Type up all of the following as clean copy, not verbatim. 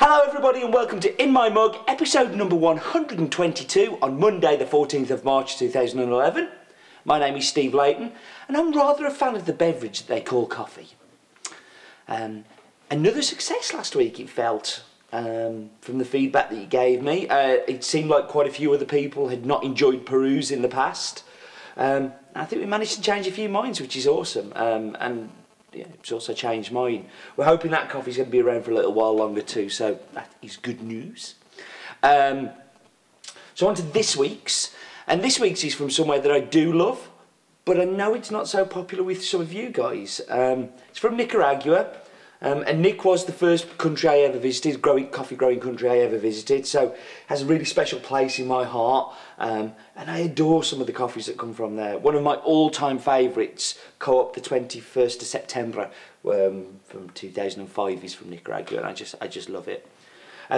Hello everybody and welcome to In My Mug, episode number 122 on Monday the 14th of March 2011. My name is Steve Layton and I'm rather a fan of the beverage that they call coffee. Another success last week it felt, from the feedback that you gave me. It seemed like quite a few other people had not enjoyed Peru's in the past. I think we managed to change a few minds, which is awesome. And yeah, it's also changed mine. We're hoping that coffee's going to be around for a little while longer too, so that is good news. So on to this week's, and this week's is from somewhere that I do love, but I know it's not so popular with some of you guys. It's from Nicaragua, and Nick was the first country I ever visited, coffee growing country I ever visited, so it has a really special place in my heart, and I adore some of the coffees that come from there. One of my all-time favourites, Co-op the 21st of September from 2005 is from Nicaragua, and I just love it.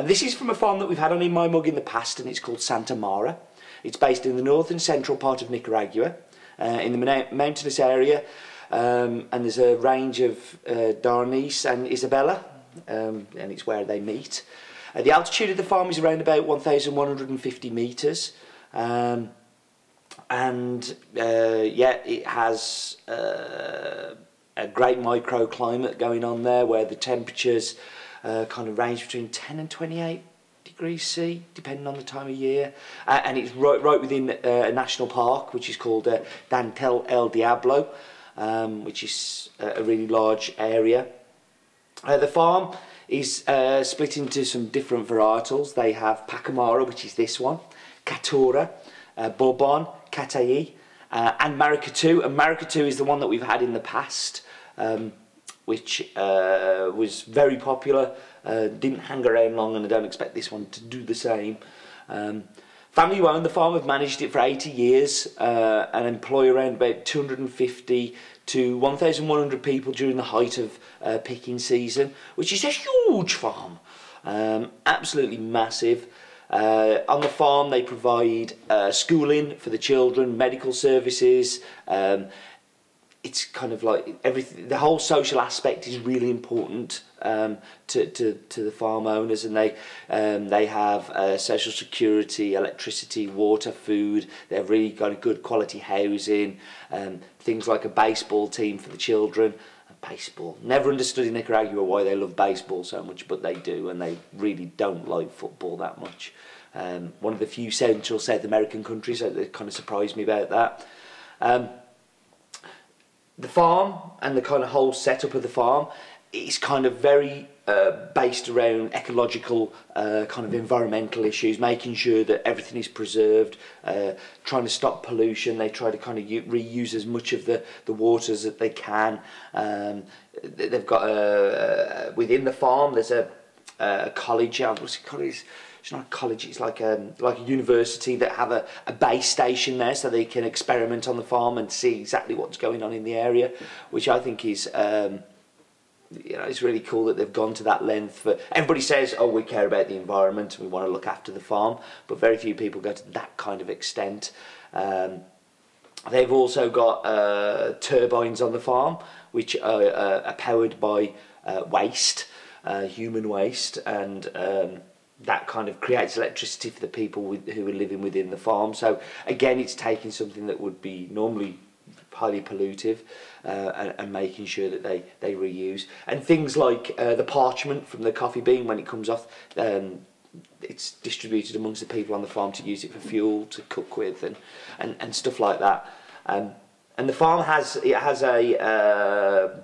This is from a farm that we've had on In My Mug in the past, and it's called Santa Maura. It's based in the northern central part of Nicaragua, in the mountainous area. And there's a range of Darnice and Isabella, and it's where they meet. The altitude of the farm is around about 1,150 metres, and yeah, it has a great microclimate going on there, where the temperatures kind of range between 10 and 28 degrees C, depending on the time of year, and it's right within a national park which is called Dantel El Diablo. Which is a really large area. The farm is split into some different varietals. They have Pacamara, which is this one, Catora, Bourbon, Catayi, and Maracatu. And Maracatu is the one that we've had in the past, which was very popular, didn't hang around long, and I don't expect this one to do the same. Family who own the farm have managed it for 80 years and employ around about 250 to 1,100 people during the height of picking season, which is a huge farm, absolutely massive. On the farm they provide schooling for the children, medical services. It's kind of like everything. The whole social aspect is really important to the farm owners, and they have social security, electricity, water, food. They've really got a good quality housing. Things like a baseball team for the children. Baseball. Never understood in Nicaragua why they love baseball so much, but they do, and they really don't like football that much. One of the few Central South American countries, so that kind of surprised me about that. The farm and the kind of whole setup of the farm is kind of very based around ecological kind of environmental issues, making sure that everything is preserved, trying to stop pollution. They try to kind of reuse as much of the waters that they can. They've got within the farm there's a college. What's it called? It's not a college, it's like a university that have a base station there, so they can experiment on the farm and see exactly what's going on in the area, which I think is, you know, it's really cool that they've gone to that length. For everybody says, oh, we care about the environment and we want to look after the farm, but very few people go to that kind of extent. They've also got turbines on the farm, which are powered by waste, human waste, and that kind of creates electricity for the people who are living within the farm. So again, it's taking something that would be normally highly pollutive and making sure that they reuse. And things like the parchment from the coffee bean, when it comes off, it's distributed amongst the people on the farm to use it for fuel, to cook with, and stuff like that. And the farm has a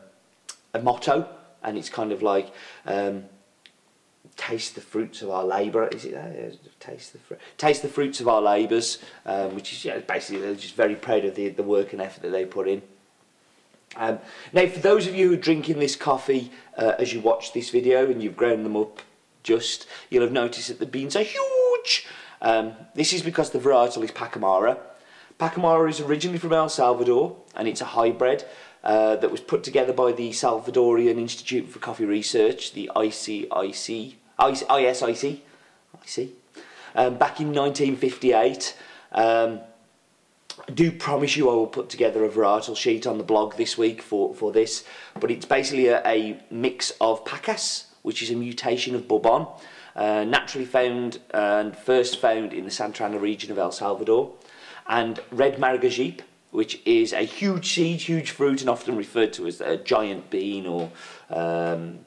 motto, and it's kind of like, taste the fruits of our labour. Is it that? Taste the fruits of our labours, which is, yeah, basically they're just very proud of the work and effort that they put in. Now, for those of you who are drinking this coffee as you watch this video and you've ground them up, you'll have noticed that the beans are huge. This is because the varietal is Pacamara. Pacamara is originally from El Salvador, and it's a hybrid that was put together by the Salvadorian Institute for Coffee Research, the ISIC, back in 1958. I do promise you I will put together a varietal sheet on the blog this week for this, but it's basically a mix of Pacas, which is a mutation of bourbon, naturally found and first found in the Santa Ana region of El Salvador, and red maragajipe, which is a huge seed, huge fruit, and often referred to as a giant bean, or I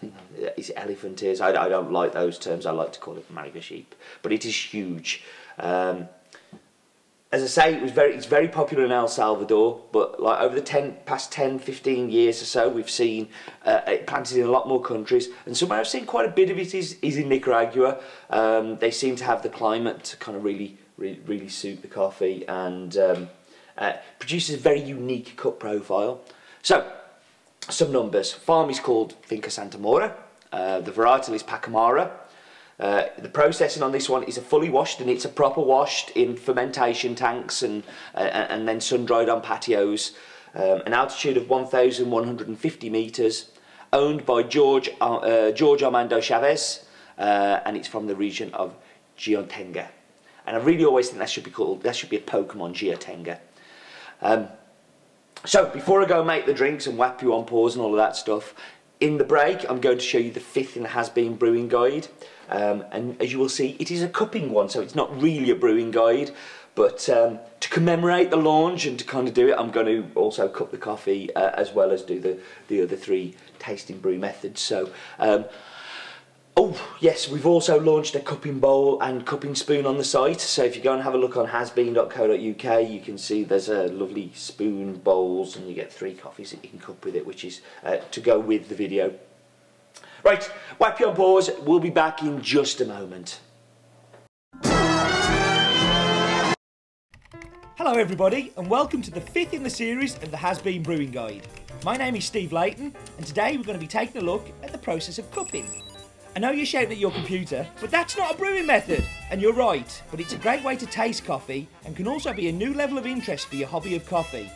think it's elephant ears. I don't like those terms. I like to call it maragajipe, but it is huge. As I say, it's very popular in El Salvador, but like over the past 10, 15 years or so, we've seen it planted in a lot more countries, and somewhere I've seen quite a bit of it is in Nicaragua. They seem to have the climate to kind of really suit the coffee, and produces a very unique cut profile. So, some numbers. Farm is called Finca Santa Maura. The varietal is Pacamara. The processing on this one is a fully washed, and it's a proper washed in fermentation tanks and then sun-dried on patios. An altitude of 1,150 metres, owned by George Armando Chavez, and it's from the region of Geotenga. And I really always think that should be a Pokemon, Geotenga. So before I go make the drinks and whap you on pause and all of that stuff, in the break I'm going to show you the 5th in the Has Been Brewing Guide, and as you will see, it is a cupping one, so it's not really a brewing guide, but to commemorate the launch and to kind of do it, I'm going to also cup the coffee as well as do the other 3 tasting brew methods. So oh yes, we've also launched a cupping bowl and cupping spoon on the site, so if you go and have a look on hasbeen.co.uk, you can see there's a lovely spoon, bowls, and you get 3 coffees that you can cup with it, which is to go with the video. Right, whap you on pause, we'll be back in just a moment. Hello everybody, and welcome to the 5th in the series of the Has Been Brewing Guide. My name is Steve Layton, and today we're going to be taking a look at the process of cupping. I know you're shouting at your computer, but that's not a brewing method. And you're right, but it's a great way to taste coffee and can also be a new level of interest for your hobby of coffee.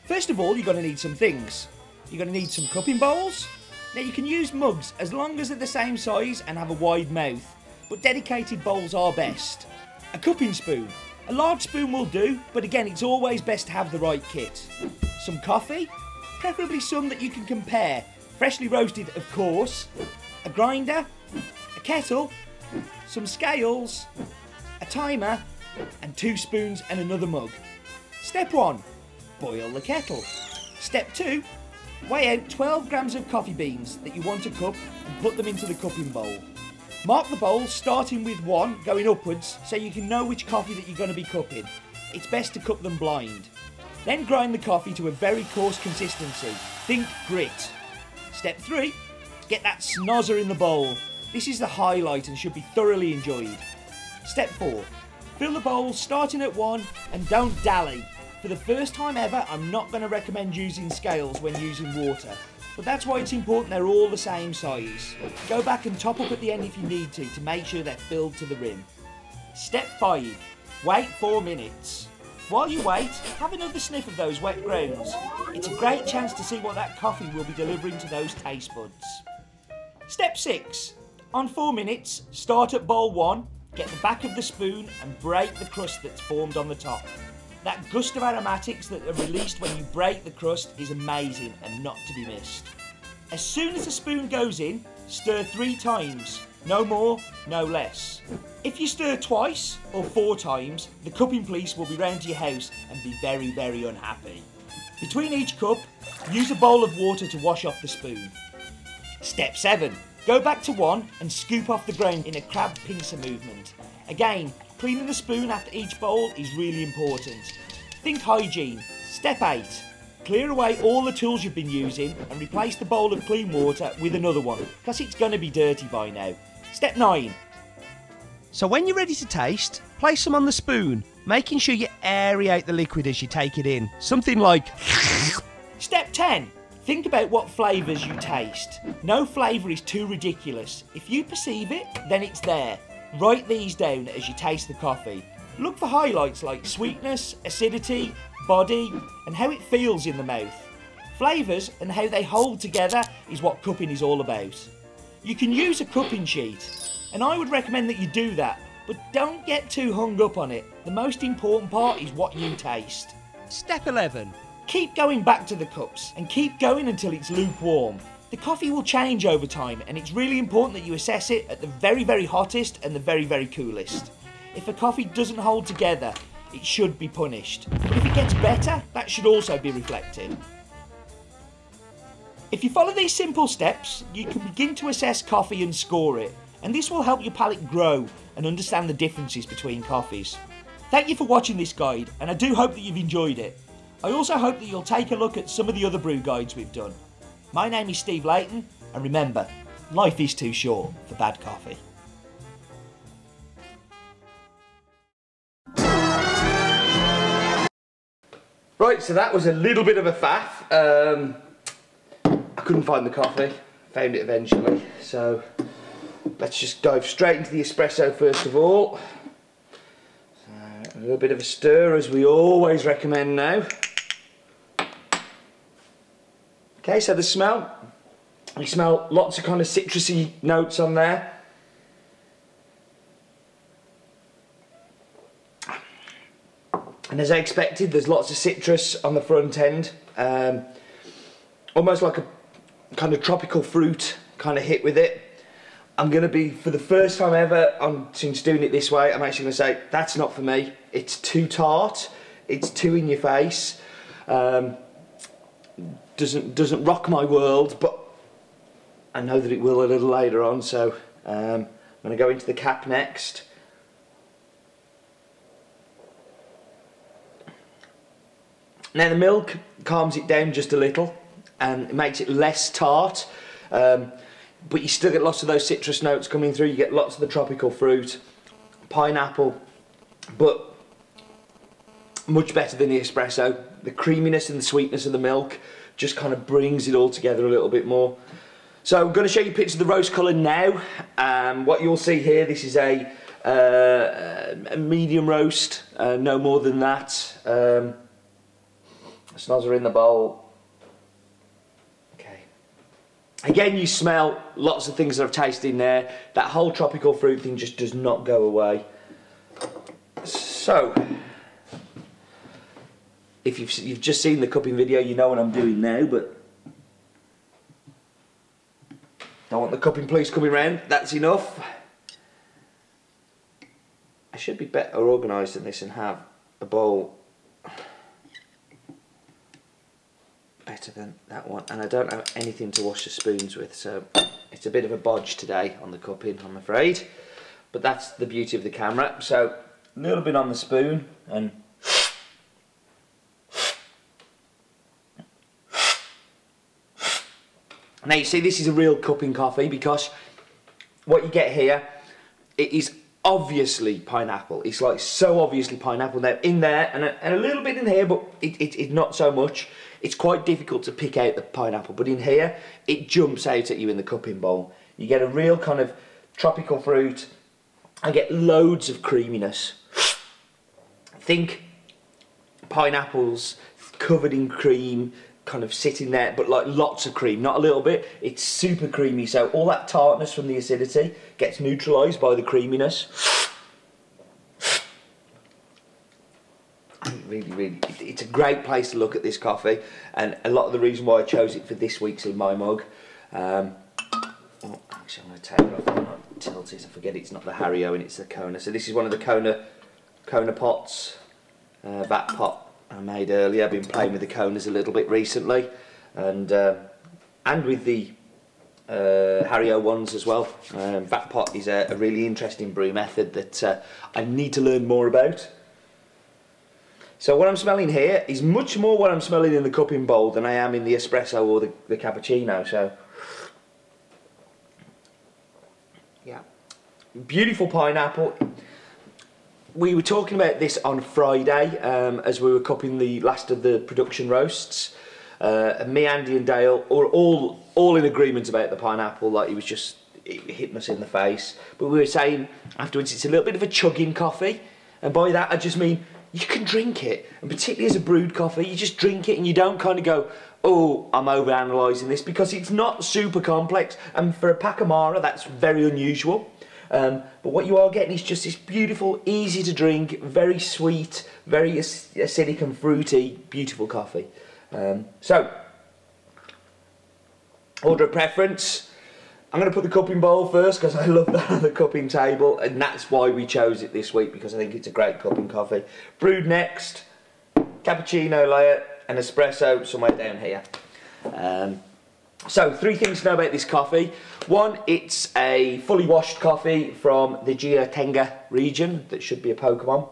First of all, you're going to need some things. You're going to need some cupping bowls. Now you can use mugs as long as they're the same size and have a wide mouth, but dedicated bowls are best. A cupping spoon. A large spoon will do, but again it's always best to have the right kit. Some coffee, preferably some that you can compare, freshly roasted of course. A grinder, a kettle, some scales, a timer, and 2 spoons and another mug. Step 1, boil the kettle. Step 2, weigh out 12 grams of coffee beans that you want to cup and put them into the cupping bowl. Mark the bowl starting with 1 going upwards so you can know which coffee that you're going to be cupping. It's best to cup them blind. Then grind the coffee to a very coarse consistency. Think grit. Step 3, get that snozzer in the bowl. This is the highlight and should be thoroughly enjoyed. Step 4, fill the bowl starting at 1 and don't dally. For the first time ever, I'm not going to recommend using scales when using water, but that's why it's important they're all the same size. Go back and top up at the end if you need to make sure they're filled to the rim. Step 5, wait 4 minutes. While you wait, have another sniff of those wet grounds. It's a great chance to see what that coffee will be delivering to those taste buds. Step 6. On 4 minutes, start at bowl 1, get the back of the spoon and break the crust that's formed on the top. That gust of aromatics that are released when you break the crust is amazing and not to be missed. As soon as the spoon goes in, stir 3 times. No more, no less. If you stir twice or 4 times, the cupping police will be round to your house and be very, very unhappy. Between each cup, use a bowl of water to wash off the spoon. Step 7. Go back to 1 and scoop off the ground in a crab pincer movement. Again, cleaning the spoon after each bowl is really important. Think hygiene. Step 8. Clear away all the tools you've been using and replace the bowl of clean water with another one, because it's going to be dirty by now. Step 9. So when you're ready to taste, place some on the spoon, making sure you aerate the liquid as you take it in. Something like... Step 10. Think about what flavours you taste. No flavour is too ridiculous. If you perceive it, then it's there. Write these down as you taste the coffee. Look for highlights like sweetness, acidity, body, and how it feels in the mouth. Flavours and how they hold together is what cupping is all about. You can use a cupping sheet, and I would recommend that you do that, but don't get too hung up on it. The most important part is what you taste. Step 11. Keep going back to the cups and keep going until it's lukewarm. The coffee will change over time, and it's really important that you assess it at the very, very hottest and the very, very coolest. If a coffee doesn't hold together, it should be punished. But if it gets better, that should also be reflected. If you follow these simple steps, you can begin to assess coffee and score it, and this will help your palate grow and understand the differences between coffees. Thank you for watching this guide, and I do hope that you've enjoyed it. I also hope that you'll take a look at some of the other brew guides we've done. My name is Steve Layton, and remember, life is too short for bad coffee. Right, so that was a little bit of a faff. I couldn't find the coffee, found it eventually. So let's just dive straight into the espresso first of all. So, a little bit of a stir, as we always recommend now. Okay, so the smell. You smell lots of kind of citrusy notes on there. And as I expected, there's lots of citrus on the front end. Almost like a kind of tropical fruit kind of hit with it. I'm going to be, for the first time ever, since doing it this way, I'm actually going to say, that's not for me. It's too tart. It's too in your face. Doesn't rock my world, but I know that it will a little later on, so I'm going to go into the cap next. Now the milk calms it down just a little and it makes it less tart, but you still get lots of those citrus notes coming through. You get lots of the tropical fruit, pineapple, but much better than the espresso. The creaminess and the sweetness of the milk just kind of brings it all together a little bit more. So I'm going to show you a picture of the roast colour now. What you'll see here, this is a medium roast, no more than that. Snozzer in the bowl. Okay. Again, you smell lots of things that I've tasted in there. That whole tropical fruit thing just does not go away. So, if you've just seen the cupping video, you know what I'm doing now, but don't want the cupping police coming round. That's enough. I should be better organised than this and have a bowl better than that one, and I don't have anything to wash the spoons with, so it's a bit of a bodge today on the cupping, I'm afraid, but that's the beauty of the camera. So a little bit on the spoon, and now you see this is a real cupping coffee, because what you get here, it is obviously pineapple. It's like so obviously pineapple there, in there, and a little bit in here, but it's not so much. It's quite difficult to pick out the pineapple, but in here, it jumps out at you in the cupping bowl. You get a real kind of tropical fruit. I get loads of creaminess. Think pineapples covered in cream, kind of sitting there, but like lots of cream, not a little bit. It's super creamy, so all that tartness from the acidity gets neutralised by the creaminess. Really, it's a great place to look at this coffee, and a lot of the reason why I chose it for this week's in my mug. Oh, actually, I'm going to take it off. I'm not tilt it. I forget it's not the Hario and it's the Kona. So this is one of the Kona pots, vat pot I made earlier. I've been playing with the Konas a little bit recently, and with the Hario ones as well. Vat pot is a really interesting brew method that I need to learn more about. So what I'm smelling here is much more what I'm smelling in the cupping bowl than I am in the espresso or the cappuccino. So, yeah, beautiful pineapple. We were talking about this on Friday as we were cupping the last of the production roasts. Me, Andy and Dale are all in agreement about the pineapple, like it was just hitting us in the face. But we were saying afterwards it's a little bit of a chugging coffee, and by that I just mean you can drink it, and particularly as a brewed coffee, you just drink it and you don't kind of go, oh, I'm over-analysing this, because it's not super complex, and for a Pacamara that's very unusual. But what you are getting is just this beautiful, easy to drink, very sweet, very acidic and fruity, beautiful coffee. So, Order of preference. I'm going to put the cupping bowl first because I love that on the cupping table, and that's why we chose it this week, because I think it's a great cupping coffee. Brewed next, cappuccino layer, and espresso somewhere down here. So 3 things to know about this coffee. 1, it's a fully washed coffee from the Jiatenga region. That should be a Pokemon.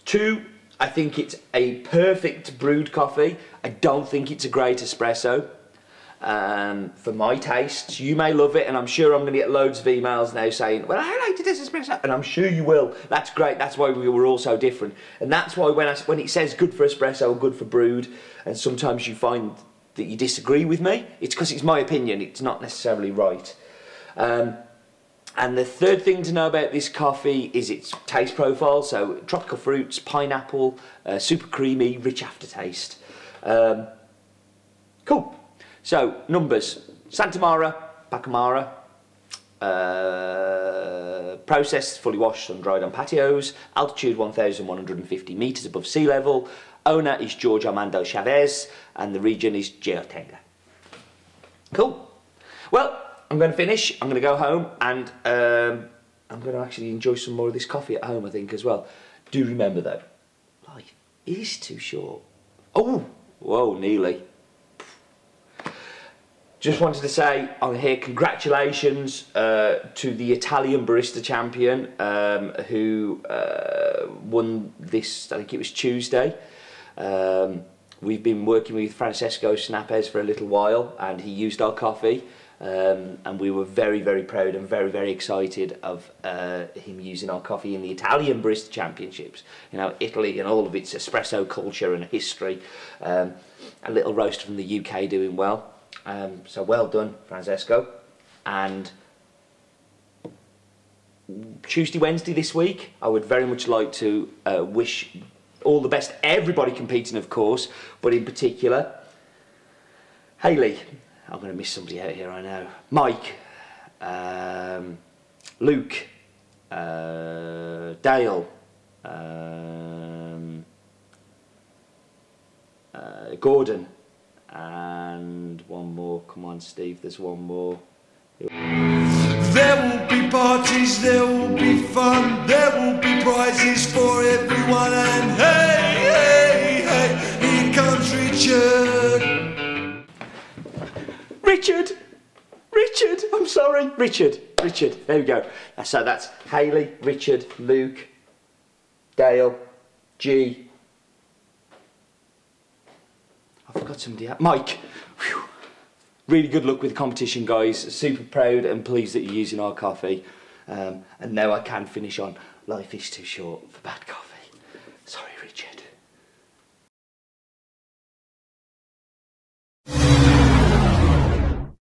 2, I think it's a perfect brewed coffee. I don't think it's a great espresso. For my tastes, you may love it, and I'm sure I'm going to get loads of emails now saying, well, I liked it as espresso, and I'm sure you will. That's great. That's why we were all so different, and that's why when it says good for espresso, good for brewed, and sometimes you find that you disagree with me, it's because it's my opinion. It's not necessarily right. And the 3rd thing to know about this coffee is its taste profile. So tropical fruits, pineapple, super creamy, rich aftertaste. Cool. So, numbers. Santa Maura, Pacamara, processed, fully washed and dried on patios, altitude 1,150 metres above sea level, owner is George Armando Chavez, and the region is Jiatenga. Cool. Well, I'm going to finish, I'm going to go home, and I'm going to actually enjoy some more of this coffee at home, I think, as well. Do remember, though, life is too short. Oh, whoa, nearly. Just wanted to say on here, congratulations to the Italian barista champion who won this, I think it was Tuesday. We've been working with Francesco Snapez for a little while, and he used our coffee, and we were very, very proud and very, very excited of him using our coffee in the Italian barista championships. You know, Italy and all of its espresso culture and history. A little roast from the UK doing well. So well done, Francesco. And Tuesday, Wednesday this week, I would very much like to wish all the best, everybody competing, of course, but in particular, Hayley. I'm going to miss somebody out here, I know. Mike, Luke, Dale, Gordon, and one more. Come on, Steve, there's one more. There will be parties, there will be fun, there will be prizes for everyone, and hey, hey, hey, here comes Richard. Richard, I'm sorry, Richard, there we go. So that's Hayley, Richard, Luke, Dale, G. I forgot somebody else. Mike. Whew. Really good luck with the competition, guys. Super proud and pleased that you're using our coffee. And now I can finish on life is too short for bad coffee. Sorry, Richard.